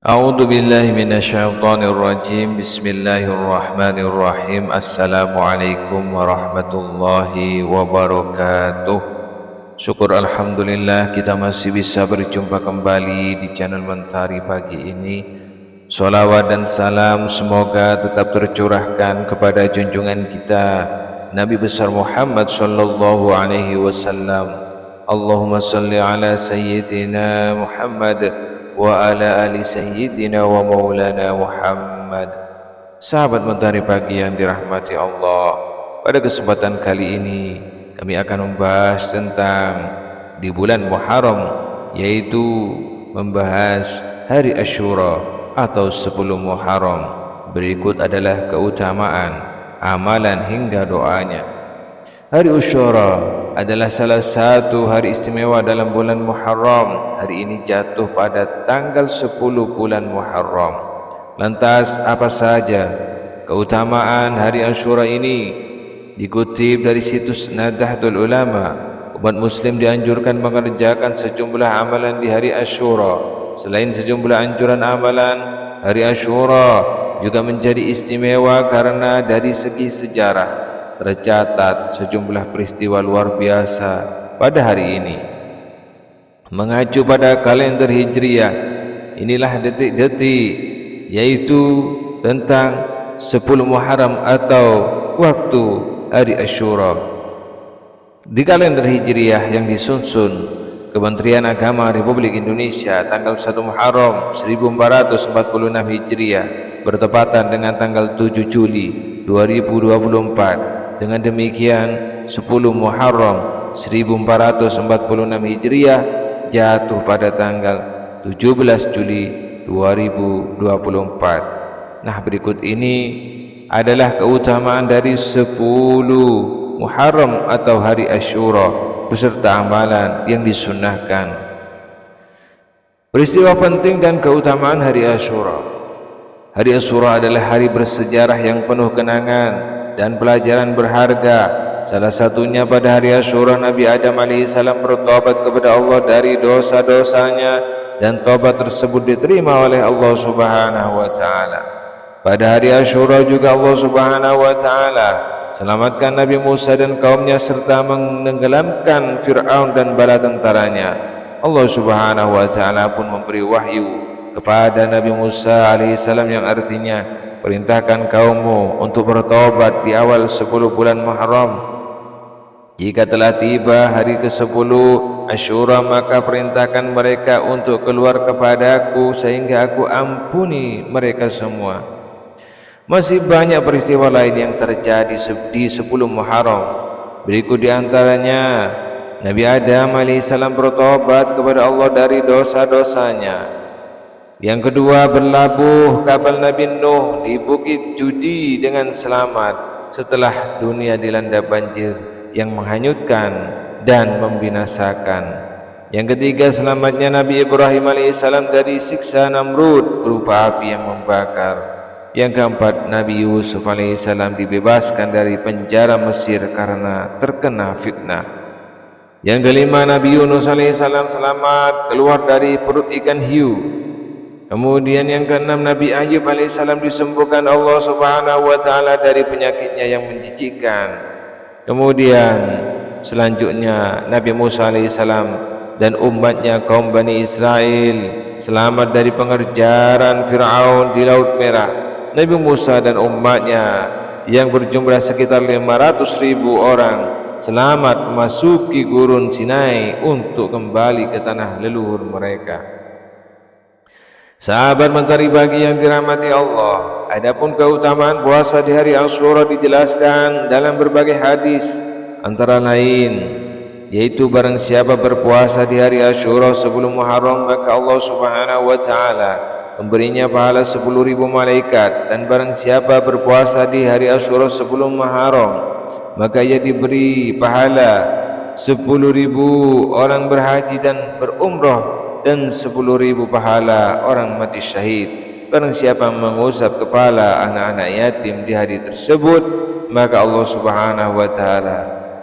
A'udzu billahi minasyaitonir rajim. Bismillahirrahmanirrahim. Assalamualaikum warahmatullahi wabarakatuh. Syukur alhamdulillah kita masih bisa berjumpa kembali di channel Mentari pagi ini. Salawat dan salam semoga tetap tercurahkan kepada junjungan kita Nabi besar Muhammad sallallahu alaihi wasallam. Allahumma salli ala sayyidina Muhammad wa ala ali sayyidina wa maulana Muhammad. Sahabat Mentari pagi yang dirahmati Allah, pada kesempatan kali ini kami akan membahas tentang di bulan Muharram, yaitu membahas hari Asyura atau 10 Muharram. Berikut adalah keutamaan, amalan hingga doanya. Hari Asyura adalah salah satu hari istimewa dalam bulan Muharram. Hari ini jatuh pada tanggal 10 bulan Muharram. Lantas apa saja keutamaan hari Asyura ini? Dikutip dari situs Nahdlatul Ulama, umat muslim dianjurkan mengerjakan sejumlah amalan di hari Asyura. Selain sejumlah anjuran amalan, hari Asyura juga menjadi istimewa karena dari segi sejarah tercatat sejumlah peristiwa luar biasa pada hari ini. Mengacu pada kalender Hijriah, inilah detik-detik, yaitu tentang 10 Muharram atau waktu hari Asyura. Di kalender Hijriah yang disusun Kementerian Agama Republik Indonesia, tanggal 1 Muharram 1446 Hijriah bertepatan dengan tanggal 7 Juli 2024. Dengan demikian 10 Muharram 1446 Hijriah jatuh pada tanggal 17 Juli 2024. Nah, berikut ini adalah keutamaan dari 10 Muharram atau hari Asyura beserta amalan yang disunnahkan. Peristiwa penting dan keutamaan hari Asyura. Hari Asyura adalah hari bersejarah yang penuh kenangan dan pelajaran berharga. Salah satunya pada hari Asyura Nabi Adam alaihissalam bertobat kepada Allah dari dosa-dosanya, dan tobat tersebut diterima oleh Allah Subhanahu wa taala. Pada hari Asyura juga Allah Subhanahu wa taala selamatkan Nabi Musa dan kaumnya serta menenggelamkan Fir'aun dan bala tentaranya. Allah Subhanahu wa taala pun memberi wahyu kepada Nabi Musa alaihissalam yang artinya, perintahkan kaummu untuk bertobat di awal 10 bulan Muharram. Jika telah tiba hari ke-10 Asyura, maka perintahkan mereka untuk keluar kepadaku sehingga aku ampuni mereka semua. Masih banyak peristiwa lain yang terjadi di 10 Muharram. Berikut di antaranya, Nabi Adam alaihissalam bertobat kepada Allah dari dosa-dosanya. Yang kedua, berlabuh kapal Nabi Nuh di Bukit Judi dengan selamat setelah dunia dilanda banjir yang menghanyutkan dan membinasakan. Yang ketiga, selamatnya Nabi Ibrahim alaihissalam dari siksa Namrud berupa api yang membakar. Yang keempat, Nabi Yusuf alaihissalam dibebaskan dari penjara Mesir karena terkena fitnah. Yang kelima, Nabi Yunus alaihissalam selamat keluar dari perut ikan hiu. Kemudian yang keenam, Nabi Ayub alaihissalam disembuhkan Allah Subhanahu wa taala dari penyakitnya yang menjijikkan. Kemudian selanjutnya Nabi Musa alaihissalam dan umatnya kaum Bani Israel selamat dari pengejaran Fir'aun di Laut Merah. Nabi Musa dan umatnya yang berjumlah sekitar 500.000 orang selamat memasuki gurun Sinai untuk kembali ke tanah leluhur mereka. Sahabat Mentari pagi yang dirahmati Allah, adapun keutamaan puasa di hari Asyura dijelaskan dalam berbagai hadis, antara lain yaitu barang siapa berpuasa di hari Asyura sebelum Muharram, maka Allah Subhanahu wa taala memberinya pahala 10.000 malaikat, dan barang siapa berpuasa di hari Asyura sebelum Muharram, maka ia diberi pahala 10.000 orang berhaji dan berumrah dan 10.000 pahala orang mati syahid. Barang siapa mengusap kepala anak-anak yatim di hari tersebut, maka Allah Subhanahu wa taala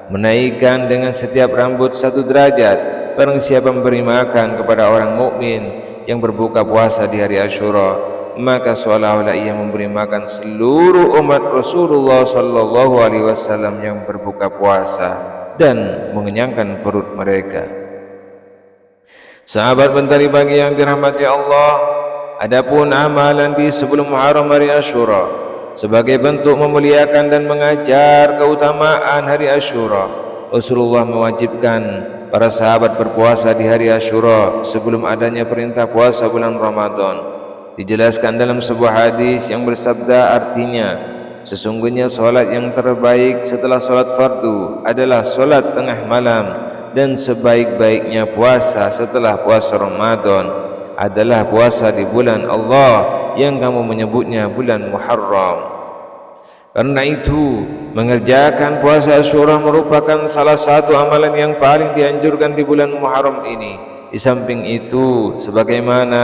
menaikkan dengan setiap rambut 1 derajat. Barang siapa memberi makan kepada orang mukmin yang berbuka puasa di hari Asyura, maka seolah-olah ia memberi makan seluruh umat Rasulullah sallallahu alaihi wasallam yang berbuka puasa dan mengenyangkan perut mereka. Sahabat Mentari Pagi yang dirahmati Allah, adapun amalan di sebelum Muharram hari Asyura sebagai bentuk memuliakan dan mengajar keutamaan hari Asyura, Rasulullah mewajibkan para sahabat berpuasa di hari Asyura sebelum adanya perintah puasa bulan Ramadan. Dijelaskan dalam sebuah hadis yang bersabda artinya, sesungguhnya solat yang terbaik setelah solat fardu adalah solat tengah malam, dan sebaik-baiknya puasa setelah puasa Ramadan adalah puasa di bulan Allah yang kamu menyebutnya bulan Muharram. Karena itu, mengerjakan puasa Asyura merupakan salah satu amalan yang paling dianjurkan di bulan Muharram ini. Di samping itu, sebagaimana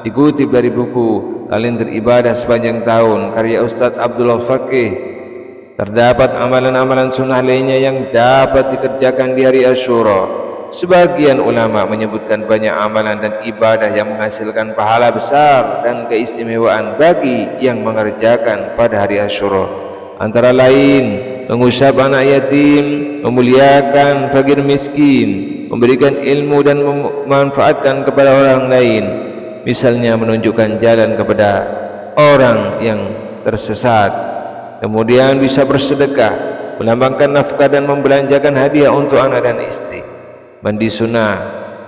dikutip dari buku Kalender Ibadah Sepanjang Tahun karya Ustadz Abdullah Faqih, terdapat amalan-amalan sunnah lainnya yang dapat dikerjakan di hari Asyura. Sebagian ulama menyebutkan banyak amalan dan ibadah yang menghasilkan pahala besar dan keistimewaan bagi yang mengerjakan pada hari Asyura. Antara lain, mengusap anak yatim, memuliakan fakir miskin, memberikan ilmu dan memanfaatkan kepada orang lain, misalnya menunjukkan jalan kepada orang yang tersesat. Kemudian bisa bersedekah, melambangkan nafkah dan membelanjakan hadiah untuk anak dan istri. Mandi sunnah,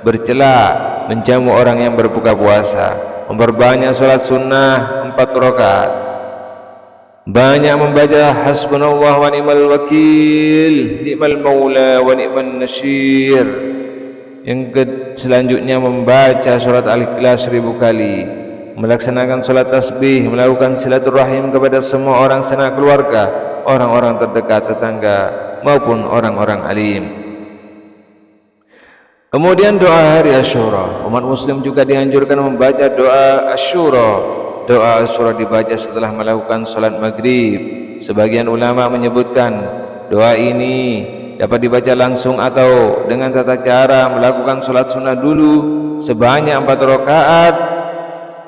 bercelak, menjamu orang yang berbuka puasa, memperbanyak solat sunnah 4 rakaat, banyak membaca hasbunallah wa ni'mal wakil, ni'mal maula wa ni'man nasyir. Selanjutnya membaca surat Al-Ikhlas 1000 kali, melaksanakan solat tasbih, melakukan silaturahim kepada semua orang sanak keluarga, orang-orang terdekat, tetangga maupun orang-orang alim. Kemudian doa hari Asyura, umat muslim juga dianjurkan membaca doa Asyura. Doa Asyura dibaca setelah melakukan salat maghrib. Sebagian ulama menyebutkan doa ini dapat dibaca langsung atau dengan tata cara melakukan salat sunnah dulu sebanyak 4 rakaat,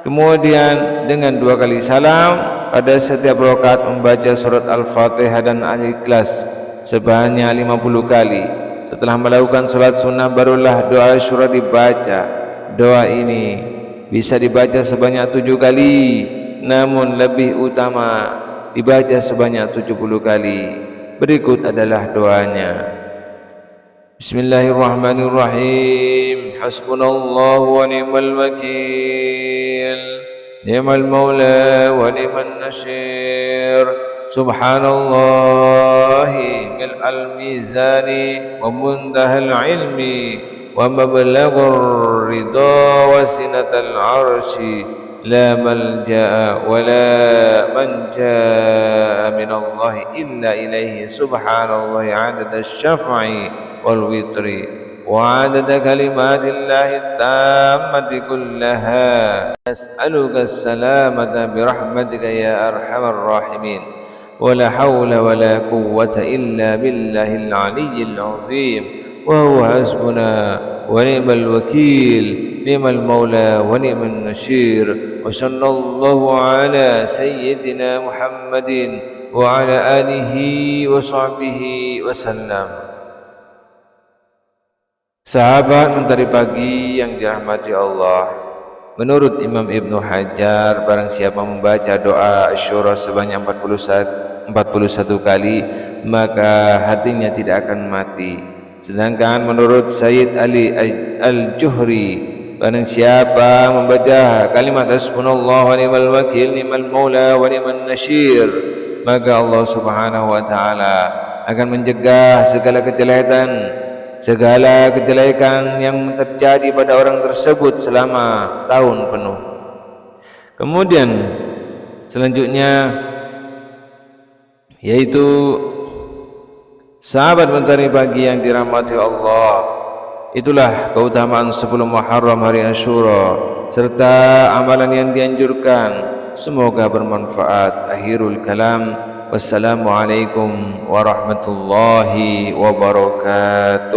kemudian dengan 2 kali salam pada setiap rakaat membaca surat Al-Fatihah dan Al-Ikhlas sebanyak 50 kali. Setelah melakukan salat sunnah barulah doa Asyura dibaca. Doa ini bisa dibaca sebanyak 7 kali, namun lebih utama dibaca sebanyak 70 kali. Berikut adalah doanya. Bismillahirrahmanirrahim. Hasbunallahu wa ni'mal wakil, ni'mal maula wa ni'man nasyir. Subhanallahi mil'al mizani wa muntahal ilmi wa mablaghur ridha wa sinatal arshi, la malja'a wa la manja minallahi illa ilaihi. Subhanallahi adada syaf'i wal witri wa adada kalimatillahi tammati kullaha. As'aluka as-salamata birahmatika ya arhamar rahimin. ولا حول ولا قوة إلا بالله العلي العظيم وهو حسبنا ونعم الوكيل نعم المولى ونعم النصير وصلى الله على سيدنا محمد وعلى آله وصحبه وسلم. Sahabat Mentari Pagi yang dirahmati Allah, menurut Imam Ibnu Hajar, barang siapa membaca doa Asyura sebanyak 41 kali, maka hatinya tidak akan mati. Sedangkan menurut Sayyid Ali Al-Juhri, barang siapa membaca kalimat hasbunallah wa ni'mal wakil, ni'mal maula wa ni'man nasyir, maka Allah Subhanahu wa taala akan mencegah segala kejelekan yang terjadi pada orang tersebut selama tahun penuh. Kemudian selanjutnya yaitu sahabat Mentari Pagi yang dirahmati Allah, itulah keutamaan sebelum Muharram hari Asyura serta amalan yang dianjurkan. Semoga bermanfaat. Akhirul kalam, wassalamualaikum warahmatullahi wabarakatuh.